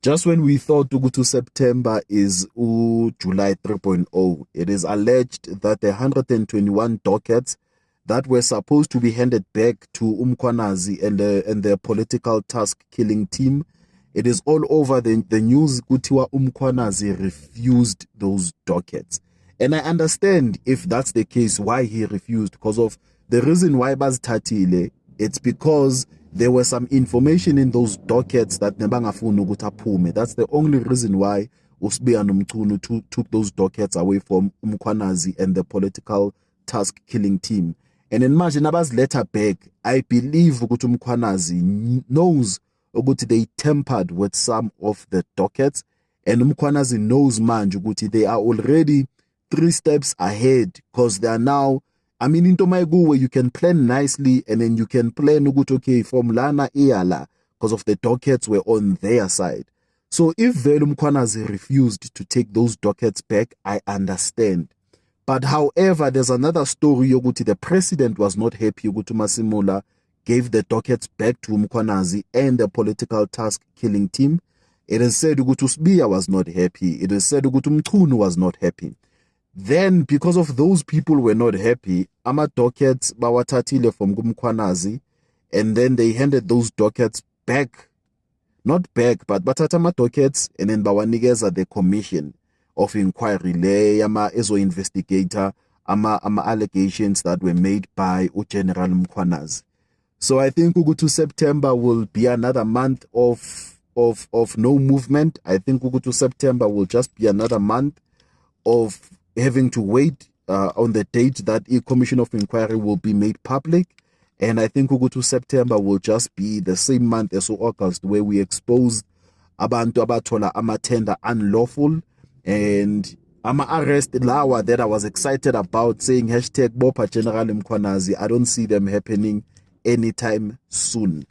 Just when we thought ukuthi September is July 3.0, it is alleged that the 121 dockets that were supposed to be handed back to Mkhwanazi and the political task killing team, it is all over the news kuthiwa Mkhwanazi refused those dockets. And I understand if that's the case why he refused, because of the reason why bazithathile, it's because there was some information in those dockets that nebangafuni ukuthi aphume. That's the only reason why uSibuya Nomchunu took those dockets away from Mkhwanazi and the political task killing team. And imagine Aba's letter back, I believe ukuthi Mkhwanazi knows ukuthi they tampered with some of the dockets, and Mkhwanazi knows manje ukuthi they are already 3 steps ahead, because they are now, I mean, into my go where you can plan nicely and then you can plan ukuthi okay from lana iyala because of the dockets were on their side. So if Velu Mkhwanazi refused to take those dockets back, I understand. But however, there's another story yokuthi the president was not happy ukuthi Masemola gave the dockets back to Mkhwanazi and the political task killing team. It is said ukuthi uSibuya was not happy. It is said ukuthi Mchunu was not happy. Then, because of those people were not happy, ama dockets bawathathile from Mkhwanazi, and then they handed those dockets back. Not back, but bathatha ama dockets and then bawanikeza the commission of inquiry le ama ezo investigator ama allegations that were made by General Mkhwanazi. So I think ukuthi September will be another month of no movement. I think ukuthi September will just be another month of having to wait on the date that a commission of inquiry will be made public. And I think ukuthi September will just be the same month as August, where we exposed abantu abathola ama-tender unlawful and ama-arrest lawa that I was excited about, saying #Bopha General Mkhwanazi. I don't see them happening anytime soon.